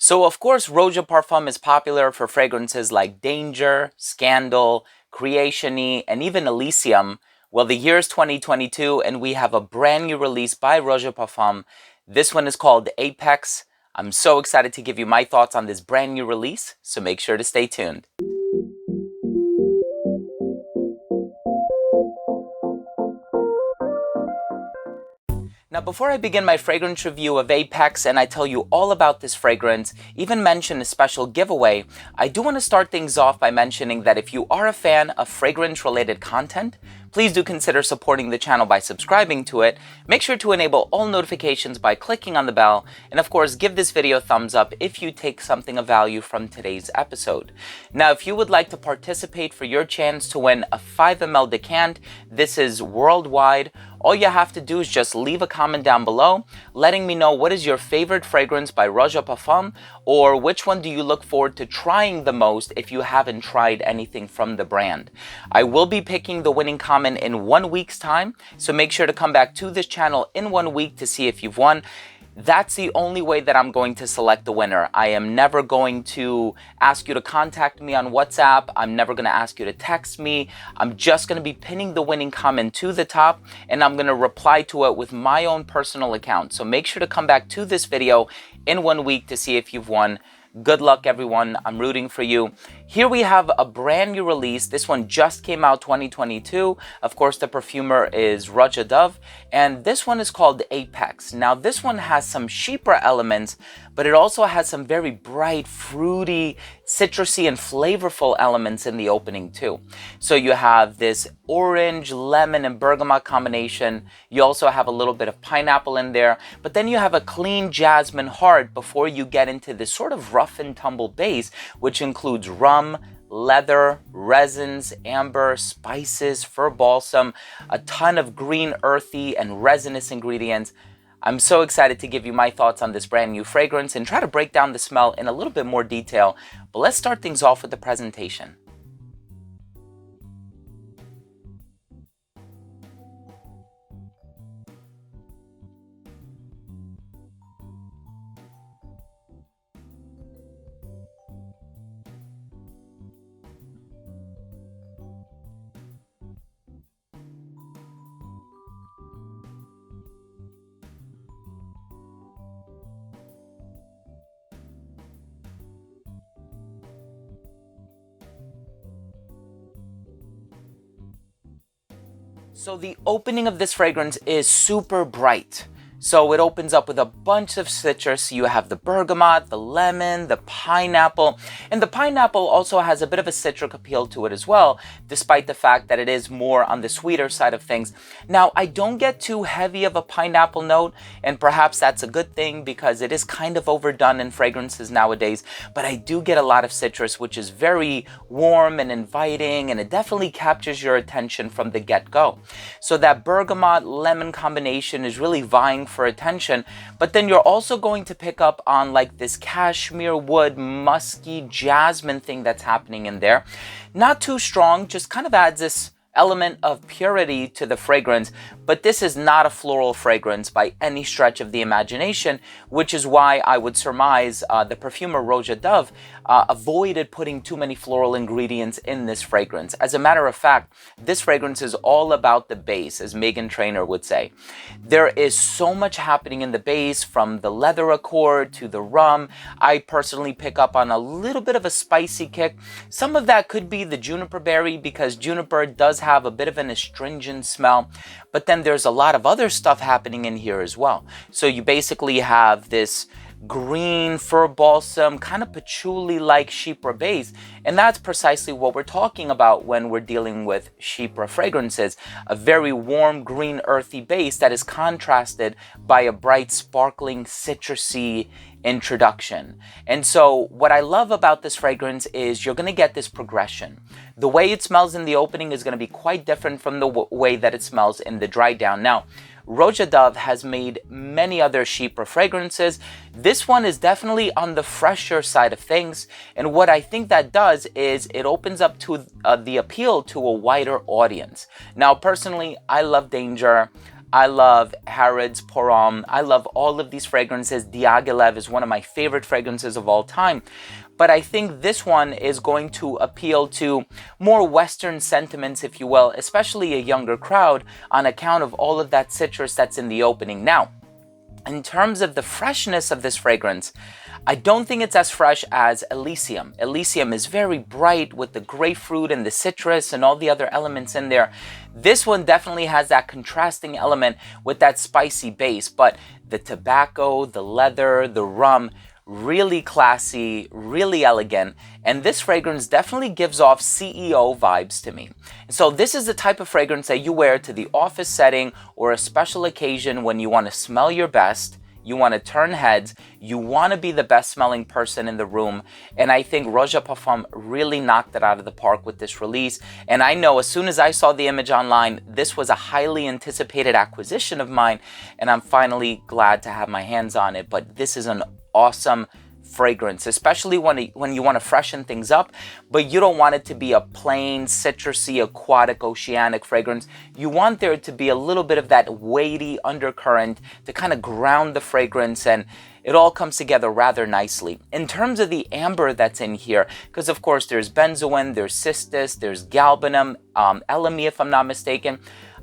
So of course, Roja Parfum is popular for fragrances like Danger, Scandal, Creationy, and even Elysium. Well, the year is 2022 and we have a brand new release by Roja Parfum. This one is called Apex. I'm so excited to give you my thoughts on this brand new release, so make sure to stay tuned. Now, before I begin my fragrance review of Apex and I tell you all about this fragrance, even mention a special giveaway, I do want to start things off by mentioning that if you are a fan of fragrance-related content, please do consider supporting the channel by subscribing to it. Make sure to enable all notifications by clicking on the bell, and of course, give this video a thumbs up if you take something of value from today's episode. Now, if you would like to participate for your chance to win a 5 ml decant, this is worldwide. All you have to do is just leave a comment down below letting me know what is your favorite fragrance by Roja Parfum, or which one do you look forward to trying the most if you haven't tried anything from the brand. I will be picking the winning comment in 1 week's time, so make sure to come back to this channel in 1 week to see if you've won. That's the only way that I'm going to select the winner. I am never going to ask you to contact me on WhatsApp. I'm never going to ask you to text me. I'm just going to be pinning the winning comment to the top, and I'm going to reply to it with my own personal account. So make sure to come back to this video in 1 week to see if you've won. Good luck, everyone. I'm rooting for you. Here we have a brand new release. This one just came out 2022. Of course, the perfumer is Roja Dove, and this one is called Apex. Now, this one has some chypre elements, but it also has some very bright, fruity, citrusy, and flavorful elements in the opening too. So you have this orange, lemon, and bergamot combination. You also have a little bit of pineapple in there, but then you have a clean jasmine heart before you get into this sort of rough and tumble base, which includes rum, leather, resins, amber, spices, fir balsam, a ton of green, earthy, and resinous ingredients. I'm so excited to give you my thoughts on this brand new fragrance and try to break down the smell in a little bit more detail. But let's start things off with the presentation. So the opening of this fragrance is super bright. So it opens up with a bunch of citrus. You have the bergamot, the lemon, the pineapple, and the pineapple also has a bit of a citric appeal to it as well, despite the fact that it is more on the sweeter side of things. Now, I don't get too heavy of a pineapple note, and perhaps that's a good thing because it is kind of overdone in fragrances nowadays, but I do get a lot of citrus, which is very warm and inviting, and it definitely captures your attention from the get-go. So that bergamot lemon combination is really vying for attention, but then you're also going to pick up on like this cashmere wood musky jasmine thing that's happening in there. Not too strong, just kind of adds this element of purity to the fragrance, but this is not a floral fragrance by any stretch of the imagination, which is why I would surmise the perfumer Roja Dove avoided putting too many floral ingredients in this fragrance. As a matter of fact, this fragrance is all about the base, as Meghan Trainor would say. There is so much happening in the base, from the leather accord to the rum. I personally pick up on a little bit of a spicy kick. Some of that could be the juniper berry, because juniper does have a bit of an astringent smell, but then there's a lot of other stuff happening in here as well. So you basically have this green fir balsam, kind of patchouli-like chypre base, and that's precisely what we're talking about when we're dealing with chypre fragrances. A very warm green earthy base that is contrasted by a bright sparkling citrusy introduction. And so what I love about this fragrance is you're going to get this progression. The way it smells in the opening is going to be quite different from the way that it smells in the dry down. Now, Roja Dove has made many other chypre fragrances. This one is definitely on the fresher side of things, and what I think that does is it opens up to the appeal to a wider audience. Now, personally, I love Danger. I love Harrods, Pour Homme. I love all of these fragrances. Diaghilev is one of my favorite fragrances of all time. But I think this one is going to appeal to more Western sentiments, if you will, especially a younger crowd, on account of all of that citrus that's in the opening. Now, in terms of the freshness of this fragrance, I don't think it's as fresh as Elysium. Elysium is very bright with the grapefruit and the citrus and all the other elements in there. This one definitely has that contrasting element with that spicy base, but the tobacco, the leather, the rum, really classy, really elegant, and this fragrance definitely gives off CEO vibes to me. So this is the type of fragrance that you wear to the office setting or a special occasion when you want to smell your best, you want to turn heads, you want to be the best smelling person in the room, and I think Roja Parfums really knocked it out of the park with this release. And I know as soon as I saw the image online, this was a highly anticipated acquisition of mine, and I'm finally glad to have my hands on it. But this is an awesome fragrance, especially when you want to freshen things up, but you don't want it to be a plain citrusy, aquatic, oceanic fragrance. You want there to be a little bit of that weighty undercurrent to kind of ground the fragrance, and it all comes together rather nicely. In terms of the amber that's in here, because of course there's benzoin, there's cistus, there's galbanum, elemi if I'm not mistaken.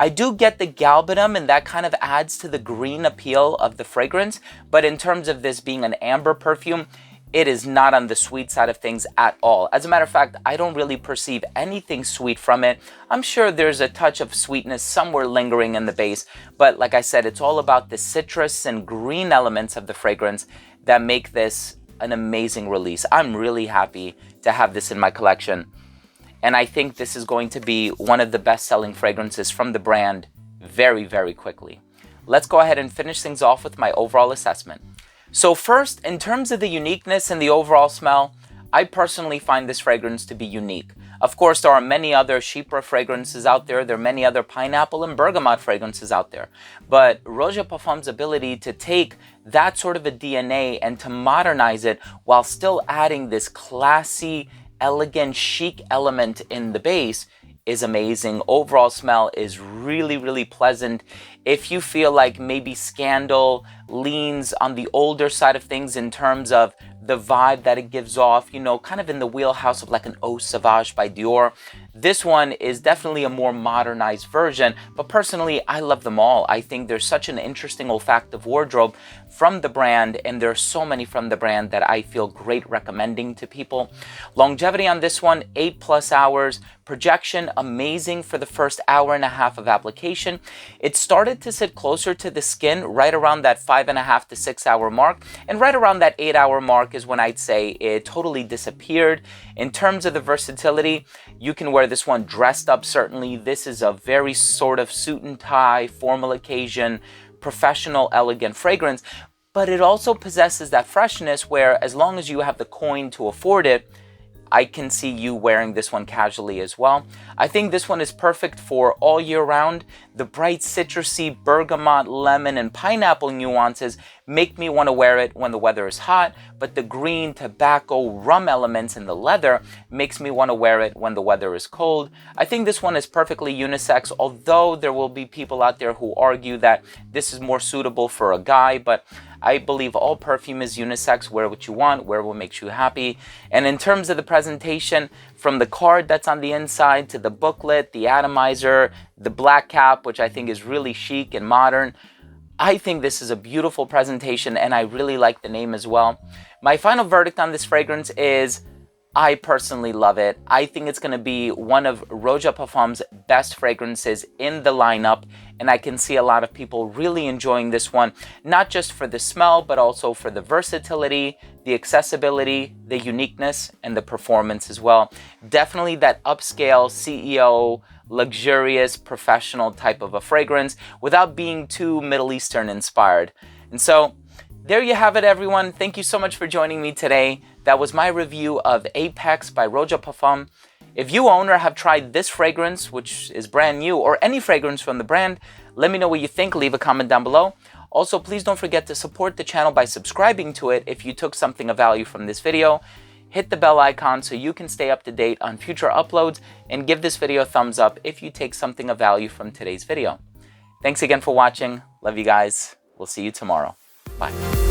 I do get the galbanum, and that kind of adds to the green appeal of the fragrance, but in terms of this being an amber perfume, it is not on the sweet side of things at all. As a matter of fact, I don't really perceive anything sweet from it. I'm sure there's a touch of sweetness somewhere lingering in the base, but like I said, it's all about the citrus and green elements of the fragrance that make this an amazing release. I'm really happy to have this in my collection. And I think this is going to be one of the best-selling fragrances from the brand very, very quickly. Let's go ahead and finish things off with my overall assessment. So first, in terms of the uniqueness and the overall smell, I personally find this fragrance to be unique. Of course, there are many other Chypre fragrances out there. There are many other pineapple and bergamot fragrances out there. But Roja Parfums' ability to take that sort of a DNA and to modernize it while still adding this classy, elegant, chic element in the base is amazing. Overall smell is really, really pleasant. If you feel like maybe Scandal leans on the older side of things in terms of the vibe that it gives off, you know, kind of in the wheelhouse of like an Eau Sauvage by Dior, this one is definitely a more modernized version, but personally, I love them all. I think there's such an interesting olfactive wardrobe from the brand, and there are so many from the brand that I feel great recommending to people. Longevity on this one, 8+ hours. Projection, amazing for the first hour and a half of application. It started to sit closer to the skin right around that 5.5 to 6 hour mark, and right around that 8 hour mark is when I'd say it totally disappeared. In terms of the versatility, you can wear this one dressed up, certainly. This is a very sort of suit and tie, formal occasion, professional, elegant fragrance, but it also possesses that freshness where as long as you have the coin to afford it, I can see you wearing this one casually as well. I think this one is perfect for all year round. The bright citrusy bergamot, lemon, and pineapple nuances make me want to wear it when the weather is hot, but the green, tobacco, rum elements in the leather makes me want to wear it when the weather is cold. I think this one is perfectly unisex, although there will be people out there who argue that this is more suitable for a guy, but I believe all perfume is unisex. Wear what you want, wear what makes you happy. And in terms of the presentation, from the card that's on the inside to the booklet, the atomizer, the black cap, which I think is really chic and modern, I think this is a beautiful presentation, and I really like the name as well. My final verdict on this fragrance is I personally love it. I think it's going to be one of Roja Parfums' best fragrances in the lineup, and I can see a lot of people really enjoying this one, not just for the smell, but also for the versatility, the accessibility, the uniqueness, and the performance as well. Definitely that upscale CEO, luxurious, professional type of a fragrance without being too Middle Eastern inspired. And so there you have it, everyone. Thank you so much for joining me today. That was my review of Apex by Roja Parfums. If you own or have tried this fragrance, which is brand new, or any fragrance from the brand, let me know what you think. Leave a comment down below. Also, please don't forget to support the channel by subscribing to it if you took something of value from this video. Hit the bell icon so you can stay up to date on future uploads, and give this video a thumbs up if you take something of value from today's video. Thanks again for watching. Love you guys. We'll see you tomorrow. Bye.